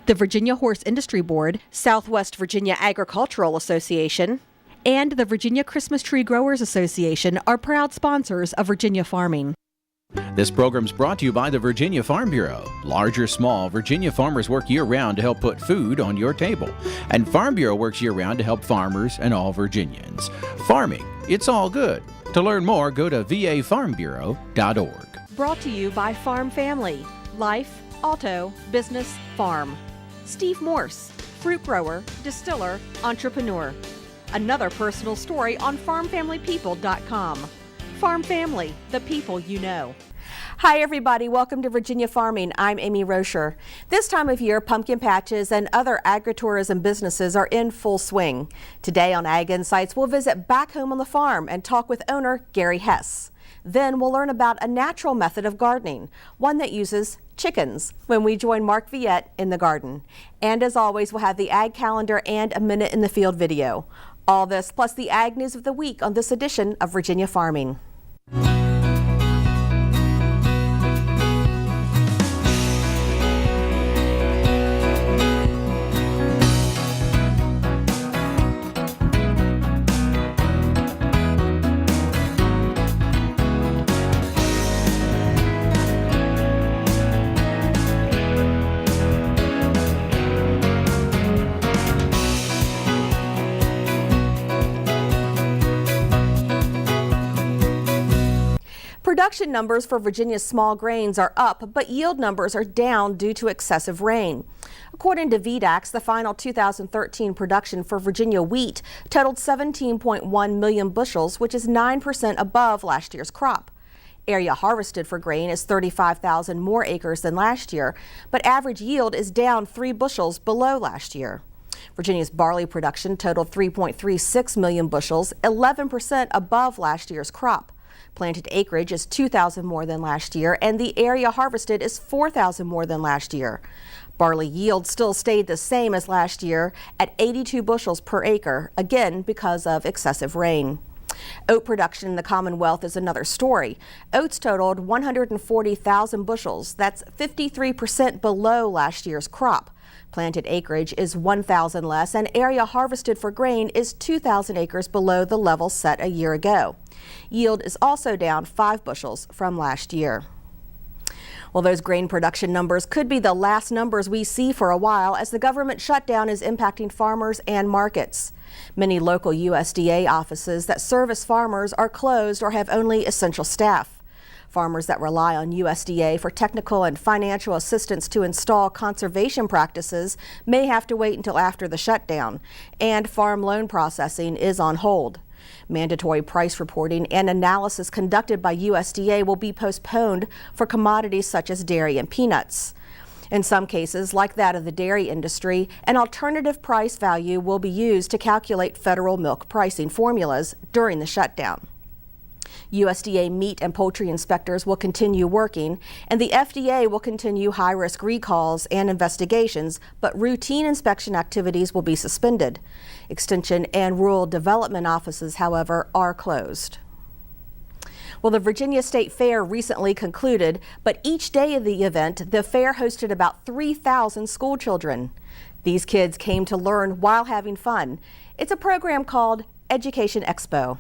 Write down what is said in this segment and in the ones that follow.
The Virginia Horse Industry Board, Southwest Virginia Agricultural Association, and the Virginia Christmas Tree Growers Association are proud sponsors of Virginia farming. This program's brought to you by the Virginia Farm Bureau. Large or small, Virginia farmers work year-round to help put food on your table. And Farm Bureau works year-round to help farmers and all Virginians. Farming, it's all good. To learn more, go to vafarmbureau.org. Brought to you by Farm Family, Life, Auto, Business, Farm. Steve Morse, fruit grower, distiller, entrepreneur. Another personal story on farmfamilypeople.com. Farm Family, the people you know. Hi everybody, welcome to Virginia Farming. I'm Amy Rocher. This time of year, pumpkin patches and other agritourism businesses are in full swing. Today on Ag Insights, we'll visit back home on the farm and talk with owner Gary Hess. Then we'll learn about a natural method of gardening, one that uses chickens, when we join Mark Viette in the garden. And as always, we'll have the Ag Calendar and a Minute in the Field video. All this plus the Ag News of the Week on this edition of Virginia Farming. Production numbers for Virginia's small grains are up, but yield numbers are down due to excessive rain. According to VDAX, the final 2013 production for Virginia wheat totaled 17.1 million bushels, which is 9% above last year's crop. Area harvested for grain is 35,000 more acres than last year, but average yield is down 3 bushels below last year. Virginia's barley production totaled 3.36 million bushels, 11% above last year's crop. Planted acreage is 2,000 more than last year, and the area harvested is 4,000 more than last year. Barley yield still stayed the same as last year at 82 bushels per acre, again because of excessive rain. Oat production in the Commonwealth is another story. Oats totaled 140,000 bushels. That's 53% below last year's crop. Planted acreage is 1,000 less, and area harvested for grain is 2,000 acres below the level set a year ago. Yield is also down 5 bushels from last year. Well, those grain production numbers could be the last numbers we see for a while, as the government shutdown is impacting farmers and markets. Many local USDA offices that service farmers are closed or have only essential staff. Farmers that rely on USDA for technical and financial assistance to install conservation practices may have to wait until after the shutdown, and farm loan processing is on hold. Mandatory price reporting and analysis conducted by USDA will be postponed for commodities such as dairy and peanuts. In some cases, like that of the dairy industry, an alternative price value will be used to calculate federal milk pricing formulas during the shutdown. USDA meat and poultry inspectors will continue working, and the FDA will continue high-risk recalls and investigations, but routine inspection activities will be suspended. Extension and rural development offices, however, are closed. Well, the Virginia State Fair recently concluded, but each day of the event, the fair hosted about 3,000 school children. These kids came to learn while having fun. It's a program called Education Expo.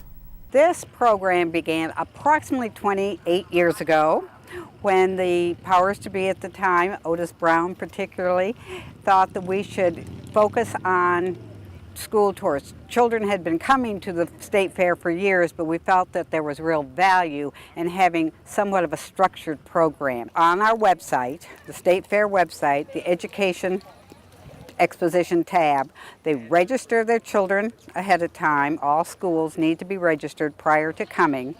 This program began approximately 28 years ago, when the powers to be at the time, Otis Brown particularly, thought that we should focus on school tours. Children had been coming to the state fair for years, but we felt that there was real value in having somewhat of a structured program. On our website, the state fair website, the Education Exposition tab, they register their children ahead of time. All schools need to be registered prior to coming.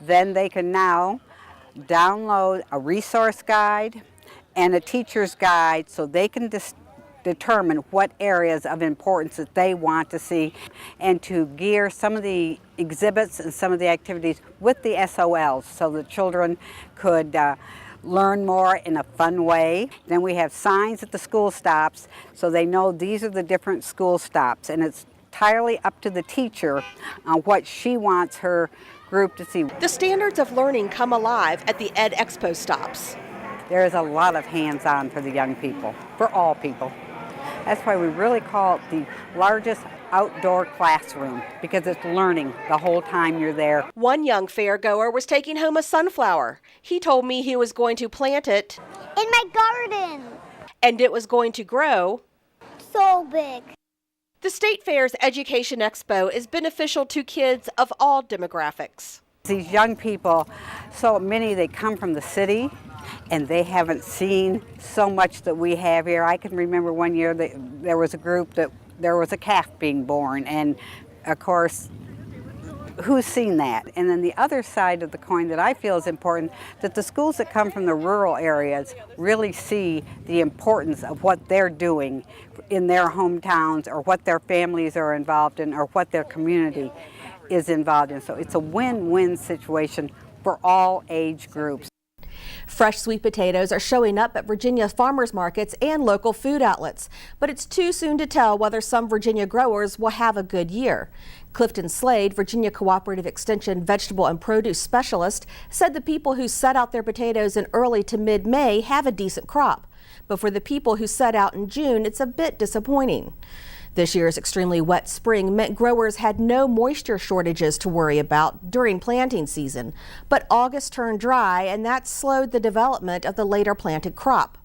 Then they can now download a resource guide and a teacher's guide, so they can determine what areas of importance that they want to see, and to gear some of the exhibits and some of the activities with the SOLs so the children could learn more in a fun way. Then we have signs at the school stops so they know these are the different school stops, and it's entirely up to the teacher on what she wants her group to see. The standards of learning come alive at the Ed Expo stops. There is a lot of hands-on for the young people, for all people. That's why we really call it the largest outdoor classroom, because it's learning the whole time you're there. One young fairgoer was taking home a sunflower. He told me he was going to plant it in my garden, and it was going to grow so big. The State Fair's Education Expo is beneficial to kids of all demographics. These young people, so many, they come from the city and they haven't seen so much that we have here. I can remember one year that there was a group that there was a calf being born, and of course, who's seen that? And then the other side of the coin that I feel is important, that the schools that come from the rural areas really see the importance of what they're doing in their hometowns, or what their families are involved in, or what their community is involved in. So it's a win-win situation for all age groups. Fresh sweet potatoes are showing up at Virginia farmers markets and local food outlets, but it's too soon to tell whether some Virginia growers will have a good year. Clifton Slade, Virginia Cooperative Extension vegetable and produce specialist, said the people who set out their potatoes in early to mid-May have a decent crop, but for the people who set out in June, it's a bit disappointing. This year's extremely wet spring meant growers had no moisture shortages to worry about during planting season, but August turned dry and that slowed the development of the later planted crop.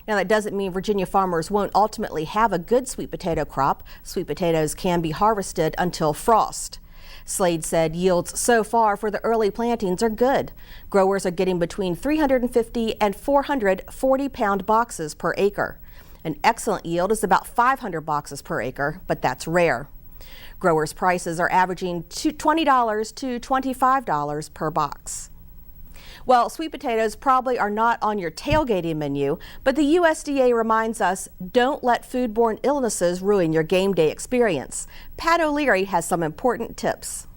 Now, that doesn't mean Virginia farmers won't ultimately have a good sweet potato crop. Sweet potatoes can be harvested until frost. Slade said yields so far for the early plantings are good. Growers are getting between 350 and 400 40-pound boxes per acre. An excellent yield is about 500 boxes per acre, but that's rare. Growers' prices are averaging $20 to $25 per box. Well, sweet potatoes probably are not on your tailgating menu, but the USDA reminds us, don't let foodborne illnesses ruin your game day experience. Pat O'Leary has some important tips.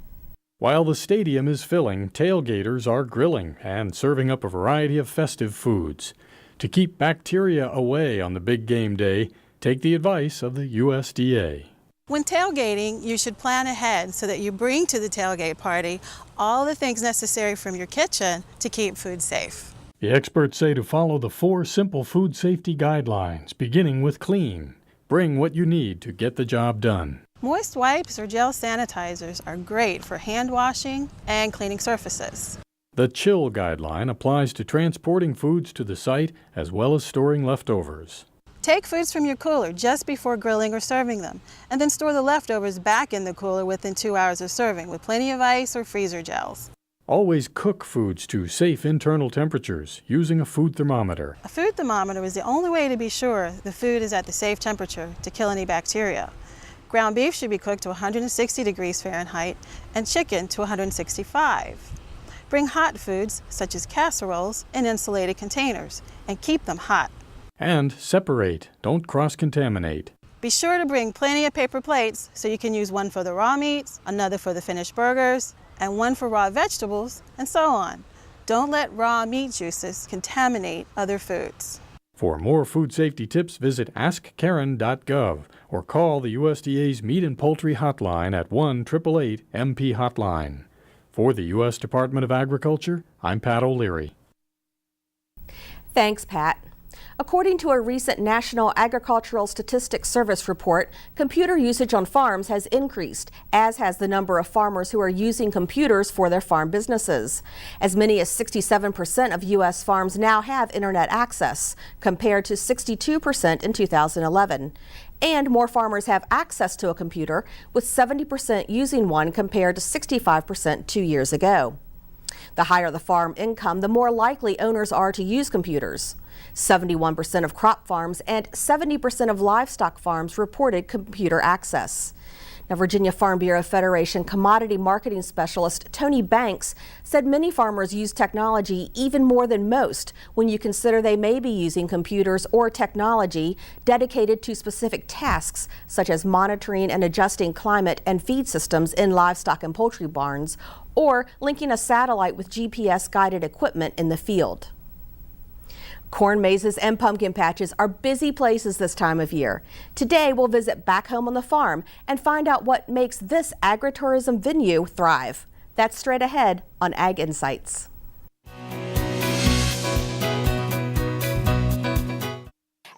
While the stadium is filling, tailgaters are grilling and serving up a variety of festive foods. To keep bacteria away on the big game day, take the advice of the USDA. When tailgating, you should plan ahead so that you bring to the tailgate party all the things necessary from your kitchen to keep food safe. The experts say to follow the 4 simple food safety guidelines, beginning with clean. Bring what you need to get the job done. Moist wipes or gel sanitizers are great for hand washing and cleaning surfaces. The chill guideline applies to transporting foods to the site as well as storing leftovers. Take foods from your cooler just before grilling or serving them, and then store the leftovers back in the cooler within 2 hours of serving with plenty of ice or freezer gels. Always cook foods to safe internal temperatures using a food thermometer. A food thermometer is the only way to be sure the food is at the safe temperature to kill any bacteria. Ground beef should be cooked to 160 degrees Fahrenheit and chicken to 165. Bring hot foods, such as casseroles, in insulated containers and keep them hot. And separate, don't cross-contaminate. Be sure to bring plenty of paper plates so you can use one for the raw meats, another for the finished burgers, and one for raw vegetables, and so on. Don't let raw meat juices contaminate other foods. For more food safety tips, visit AskKaren.gov or call the USDA's Meat and Poultry Hotline at 1-888-MP-HOTLINE. For the U.S. Department of Agriculture, I'm Pat O'Leary. Thanks, Pat. According to a recent National Agricultural Statistics Service report, computer usage on farms has increased, as has the number of farmers who are using computers for their farm businesses. As many as 67% of U.S. farms now have internet access, compared to 62% in 2011. And more farmers have access to a computer, with 70% using one compared to 65% 2 years ago. The higher the farm income, the more likely owners are to use computers. 71% of crop farms and 70% of livestock farms reported computer access. Now, Virginia Farm Bureau Federation Commodity Marketing Specialist Tony Banks said many farmers use technology even more than most when you consider they may be using computers or technology dedicated to specific tasks, such as monitoring and adjusting climate and feed systems in livestock and poultry barns, or linking a satellite with GPS-guided equipment in the field. Corn mazes and pumpkin patches are busy places this time of year. Today, we'll visit back home on the farm and find out what makes this agritourism venue thrive. That's straight ahead on Ag Insights.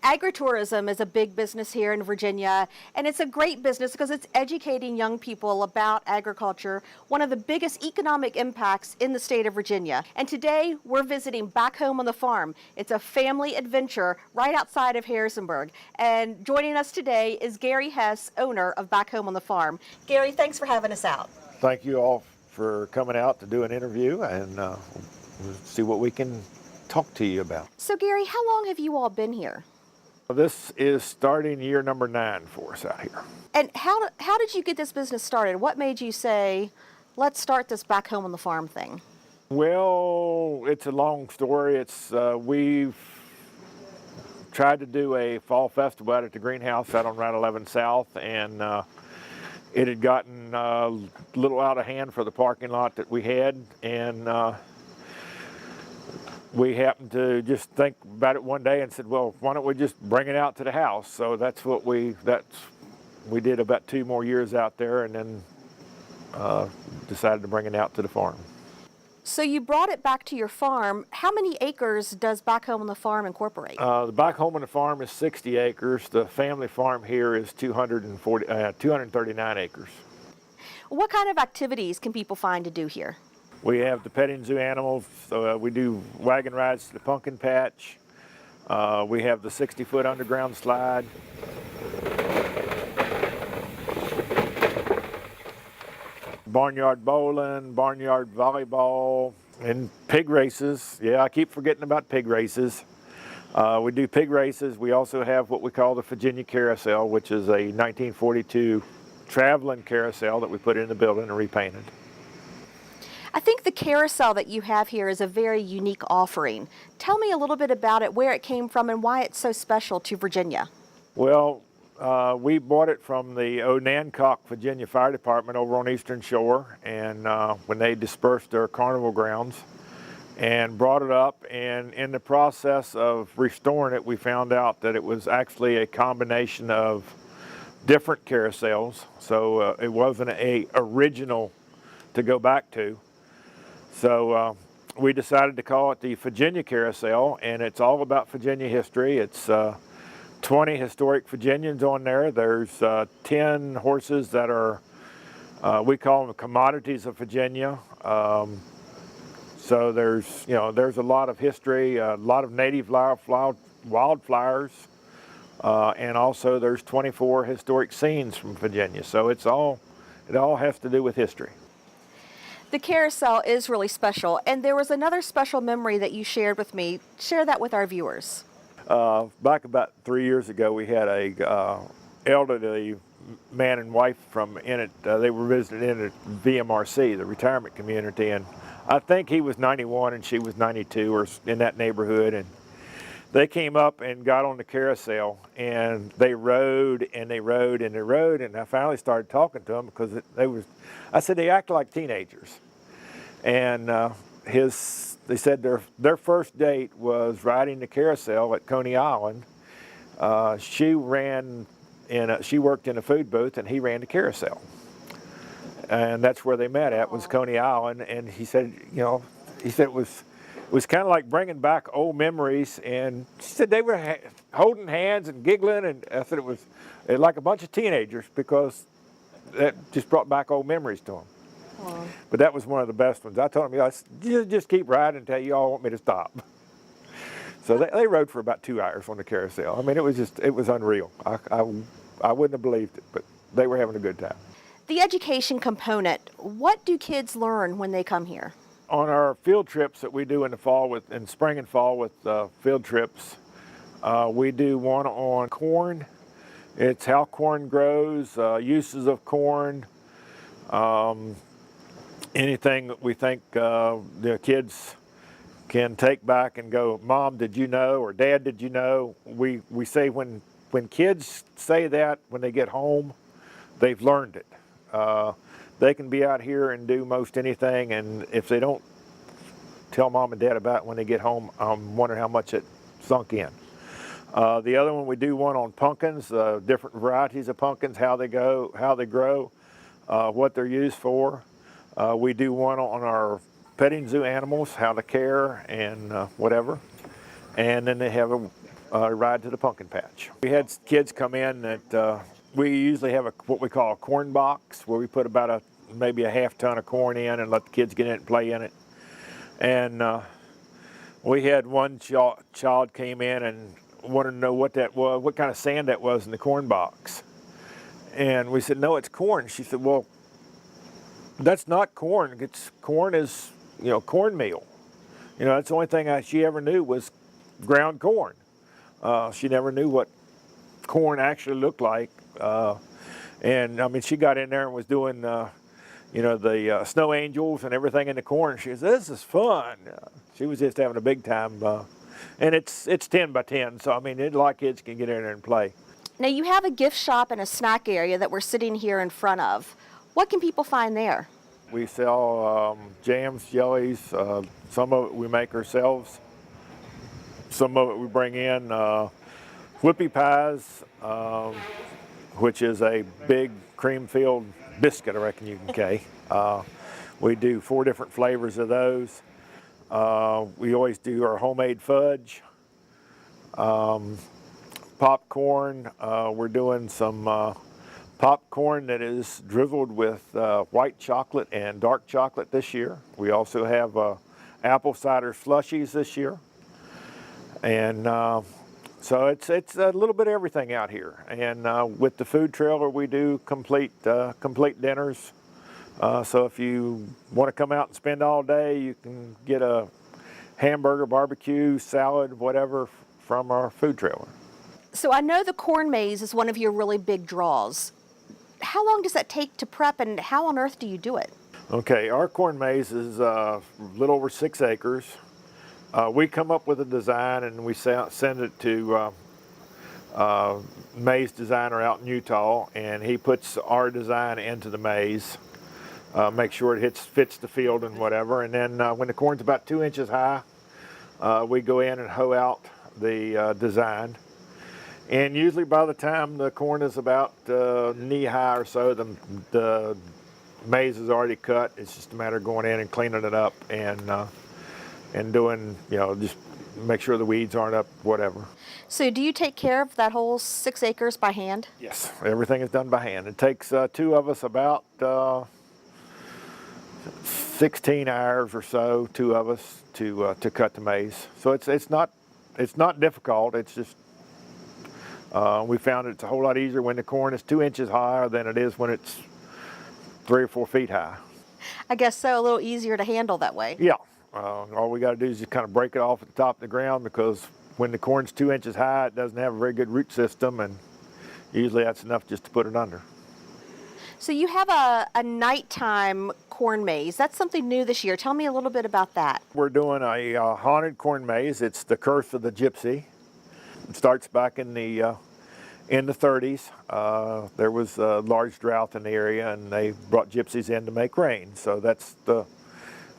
Agritourism is a big business here in Virginia, and it's a great business because it's educating young people about agriculture, one of the biggest economic impacts in the state of Virginia. And today we're visiting Back Home on the Farm. It's a family adventure right outside of Harrisonburg. And joining us today is Gary Hess, owner of Back Home on the Farm. Gary, thanks for having us out. Thank you all for coming out to do an interview, and we'll see what we can talk to you about. So Gary, how long have you all been here? This is starting year number 9 for us out here. And how did you get this business started? What made you say, let's start this Back Home on the Farm thing? Well, it's a long story. We've tried to do a fall festival out at the greenhouse out on Route 11 South, and it had gotten a little out of hand for the parking lot that we had, and we happened to just think about it one day and said, well, why don't we just bring it out to the house? So that's what we did about 2 more years out there, and then decided to bring it out to the farm. So you brought it back to your farm. How many acres does Back Home on the Farm incorporate? The Back Home on the Farm is 60 acres. The family farm here is 239 acres. What kind of activities can people find to do here? We have the petting zoo animals. We do wagon rides to the pumpkin patch. We have the 60-foot underground slide. Barnyard bowling, barnyard volleyball, and pig races. Yeah, I keep forgetting about pig races. We do pig races. We also have what we call the Virginia Carousel, which is a 1942 traveling carousel that we put in the building and repainted. I think the carousel that you have here is a very unique offering. Tell me a little bit about it, where it came from, and why it's so special to Virginia. Well, we bought it from the Onancock, Virginia Fire Department over on Eastern Shore, and when they dispersed their carnival grounds, and brought it up, and in the process of restoring it, we found out that it was actually a combination of different carousels, so it wasn't an original to go back to. So we decided to call it the Virginia Carousel, and it's all about Virginia history. It's 20 historic Virginians on there. There's 10 horses that are, we call them the commodities of Virginia. So there's a lot of history, a lot of native wildflowers, and also there's 24 historic scenes from Virginia. So it all has to do with history. The carousel is really special, and there was another special memory that you shared with me. Share that with our viewers. Back about 3 years ago, we had a elderly man and wife from in it. They were visiting in at VMRC, the retirement community, and I think he was 91 and she was 92 or in that neighborhood. And they came up and got on the carousel, and they rode and they rode and they rode, and I finally started talking to them because I said they act like teenagers. And they said their first date was riding the carousel at Coney Island. She worked in a food booth, and he ran the carousel. And that's where they met at, was Coney Island. And he said, it was kind of like bringing back old memories. And she said they were holding hands and giggling, and I said it was like a bunch of teenagers, because that just brought back old memories to them. Aww. But that was one of the best ones. I told them, just keep riding until you all want me to stop. So they rode for about 2 hours on the carousel. I mean, it was unreal. I wouldn't have believed it, but they were having a good time. The education component, what do kids learn when they come here? On our field trips that we do in spring and fall with field trips, we do one on corn. It's how corn grows, uses of corn, anything that we think the kids can take back and go, Mom, did you know? Or Dad, did you know? We say when kids say that when they get home, they've learned it. They can be out here and do most anything, and if they don't tell Mom and Dad about it when they get home, I'm wondering how much it sunk in. The other one, we do one on pumpkins, different varieties of pumpkins, how they grow, what they're used for. We do one on our petting zoo animals, how to care and whatever. And then they have ride to the pumpkin patch. We had kids come in that we usually have what we call a corn box, where we put about maybe a half ton of corn in and let the kids get in and play in it. And we had one child came in and wanted to know what that was, what kind of sand that was in the corn box. And we said, no, it's corn. She said, well, that's not corn. Corn is, cornmeal. That's the only thing she ever knew was ground corn. She never knew what corn actually looked like. And I mean, she got in there and was doing, the snow angels and everything in the corn. She said, this is fun. She was just having a big time. And it's 10 by 10, so I mean, a lot of kids can get in there and play. Now you have a gift shop and a snack area that we're sitting here in front of. What can people find there? We sell jams, jellies. Some of it we make ourselves. Some of it we bring in. Whippy pies, which is a big cream-filled biscuit, I reckon you can say. We do 4 different flavors of those. We always do our homemade fudge. Popcorn, we're doing some popcorn that is drizzled with white chocolate and dark chocolate this year. We also have apple cider slushies this year. And so it's a little bit of everything out here. And with the food trailer, we do complete dinners. So if you want to come out and spend all day, you can get a hamburger, barbecue, salad, whatever from our food trailer. So I know the corn maze is one of your really big draws. How long does that take to prep, and how on earth do you do it? Okay, our corn maze is a little over 6 acres. We come up with a design and we send it to maze designer out in Utah, and he puts our design into the maze. Make sure it fits the field and whatever, and then when the corn's about 2 inches high, we go in and hoe out the design. And usually by the time the corn is about knee high or so, the maze is already cut. It's just a matter of going in and cleaning it up and doing, just make sure the weeds aren't up, whatever. So do you take care of that whole 6 acres by hand? Yes, everything is done by hand. It takes 2 of us about 16 hours or so, 2 of us, to cut the maize. So it's not difficult. It's just we found it's a whole lot easier when the corn is 2 inches higher than it is when it's 3 or 4 feet high. I guess so, a little easier to handle that way. Yeah, all we got to do is just kind of break it off at the top of the ground, because when the corn's 2 inches high, it doesn't have a very good root system, and usually that's enough just to put it under. So you have a nighttime corn maze. That's something new this year. Tell me a little bit about that. We're doing a haunted corn maze. It's the curse of the gypsy. It starts back in the 30s. There was a large drought in the area, and they brought gypsies in to make rain. So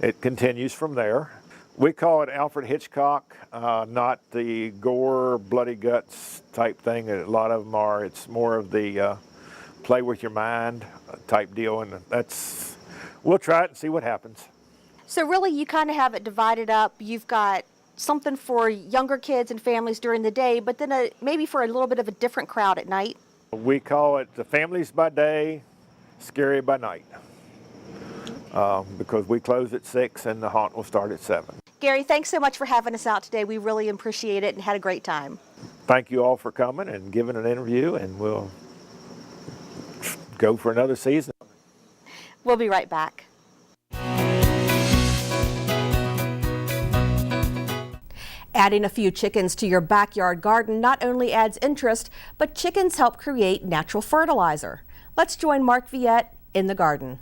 it continues from there. We call it Alfred Hitchcock, not the gore, bloody guts type thing that a lot of them are. It's more of the play with your mind type deal, and we'll try it and see what happens. So really you kind of have it divided up. You've got something for younger kids and families during the day, but then maybe for a little bit of a different crowd at night. We call it the families by day, scary by night, because we close at 6 and the haunt will start at 7. Gary, thanks so much for having us out today. We really appreciate it and had a great time. Thank you all for coming and giving an interview, and we'll go for another season. We'll be right back. Adding a few chickens to your backyard garden not only adds interest, but chickens help create natural fertilizer. Let's join Mark Viette in the garden.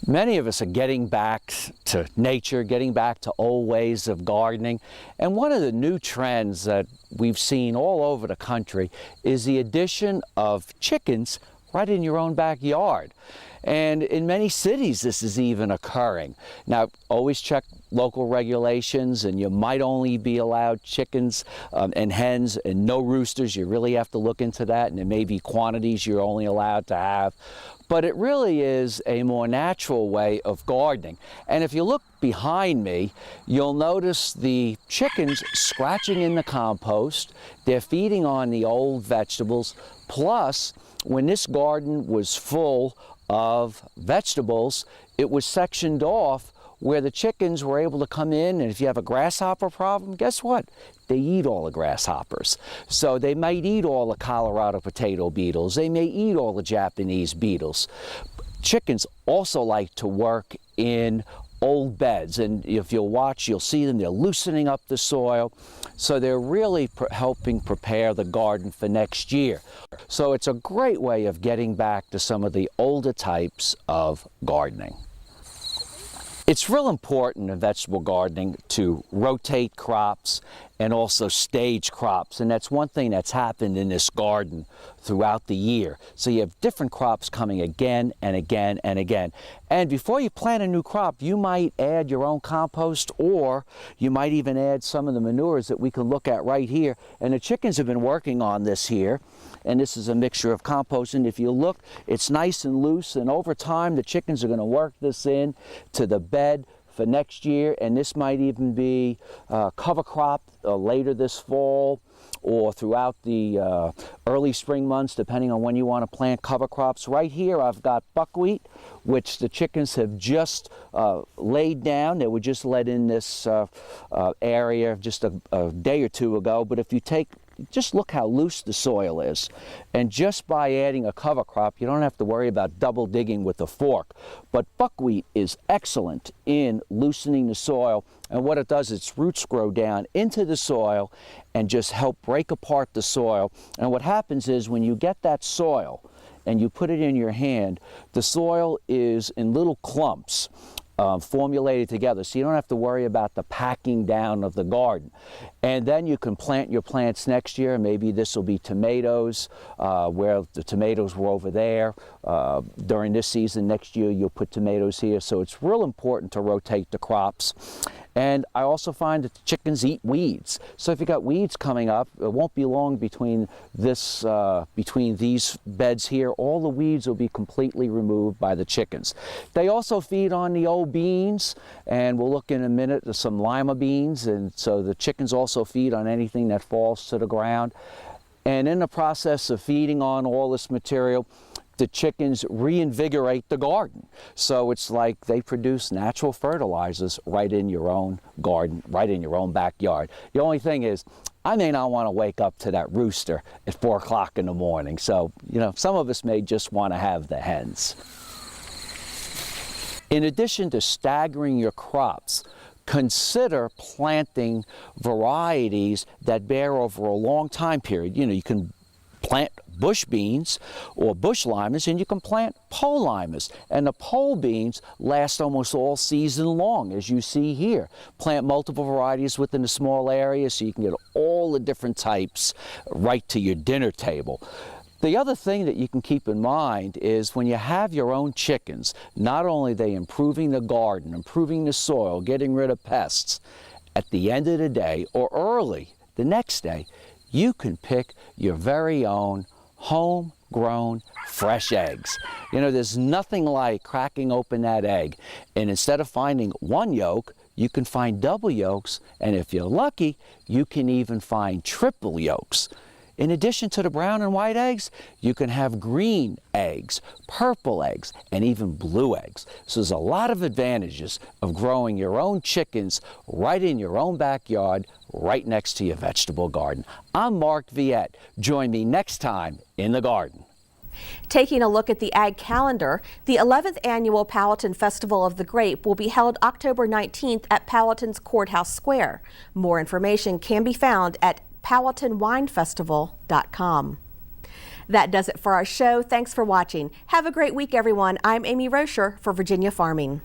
Many of us are getting back to nature, getting back to old ways of gardening. And one of the new trends that we've seen all over the country is the addition of chickens right in your own backyard. And in many cities, this is even occurring. Now, always check local regulations, and you might only be allowed chickens and hens and no roosters. You really have to look into that, and there may be quantities you're only allowed to have. But it really is a more natural way of gardening. And if you look behind me, you'll notice the chickens scratching in the compost. They're feeding on the old vegetables. Plus, when this garden was full of vegetables, it was sectioned off where the chickens were able to come in, and if you have a grasshopper problem, guess what? They eat all the grasshoppers. So they might eat all the Colorado potato beetles. They may eat all the Japanese beetles. Chickens also like to work in old beds, and if you'll watch, you'll see them. They're loosening up the soil, so they're really helping prepare the garden for next year. So it's a great way of getting back to some of the older types of gardening. It's real important in vegetable gardening to rotate crops and also stage crops, and that's one thing that's happened in this garden throughout the year. So you have different crops coming again and again and again. And before you plant a new crop, you might add your own compost, or you might even add some of the manures that we can look at right here. And the chickens have been working on this here, and this is a mixture of compost. And if you look, it's nice and loose, and over time the chickens are going to work this in to the bed for next year, and this might even be cover crop later this fall or throughout the early spring months, depending on when you want to plant cover crops. Right here I've got buckwheat, which the chickens have just laid down. They were just let in this area just a day or two ago, but if you just look how loose the soil is. And just by adding a cover crop, you don't have to worry about double digging with a fork. But buckwheat is excellent in loosening the soil. And what it does, its roots grow down into the soil and just help break apart the soil. And what happens is when you get that soil and you put it in your hand, the soil is in little clumps. Formulated together, so you don't have to worry about the packing down of the garden. And then you can plant your plants next year. Maybe this will be tomatoes, where the tomatoes were over there. During this season, next year you'll put tomatoes here. So it's real important to rotate the crops. And I also find that the chickens eat weeds. So if you got weeds coming up, it won't be long between these beds here. All the weeds will be completely removed by the chickens. They also feed on the old beans, and we'll look in a minute at some lima beans, and so the chickens also feed on anything that falls to the ground. And in the process of feeding on all this material, the chickens reinvigorate the garden. So it's like they produce natural fertilizers right in your own garden, right in your own backyard. The only thing is, I may not want to wake up to that rooster at 4 o'clock in the morning. So, some of us may just want to have the hens. In addition to staggering your crops, consider planting varieties that bear over a long time period. You can plant bush beans or bush limas, and you can plant pole limas. And the pole beans last almost all season long, as you see here. Plant multiple varieties within a small area so you can get all the different types right to your dinner table. The other thing that you can keep in mind is when you have your own chickens, not only are they improving the garden, improving the soil, getting rid of pests, at the end of the day or early the next day, you can pick your very own homegrown fresh eggs. There's nothing like cracking open that egg, and instead of finding one yolk, you can find double yolks, and if you're lucky, you can even find triple yolks. In addition to the brown and white eggs, you can have green eggs, purple eggs, and even blue eggs. So there's a lot of advantages of growing your own chickens right in your own backyard, right next to your vegetable garden. I'm Mark Viette. Join me next time in the garden. Taking a look at the ag calendar, the 11th annual Powhatan Festival of the Grape will be held October 19th at Powhatan's Courthouse Square. More information can be found at PowhatanWineFestival.com. That does it for our show. Thanks for watching. Have a great week, everyone. I'm Amy Rocher for Virginia Farming.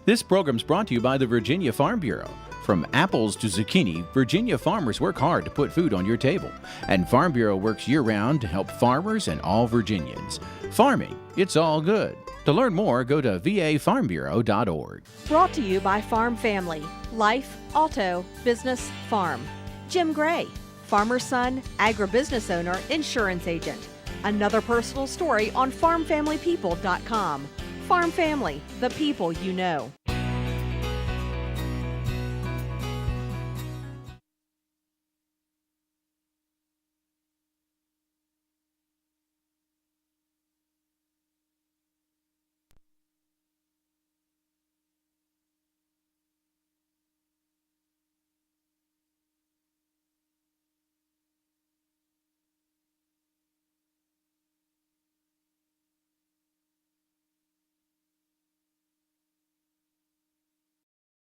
This program's brought to you by the Virginia Farm Bureau. From apples to zucchini, Virginia farmers work hard to put food on your table. And Farm Bureau works year-round to help farmers and all Virginians. Farming, it's all good. To learn more, go to vafarmbureau.org. Brought to you by Farm Family, Life, Auto, Business, Farm. Jim Gray, farmer's son, agribusiness owner, insurance agent. Another personal story on farmfamilypeople.com. Farm Family, the people you know.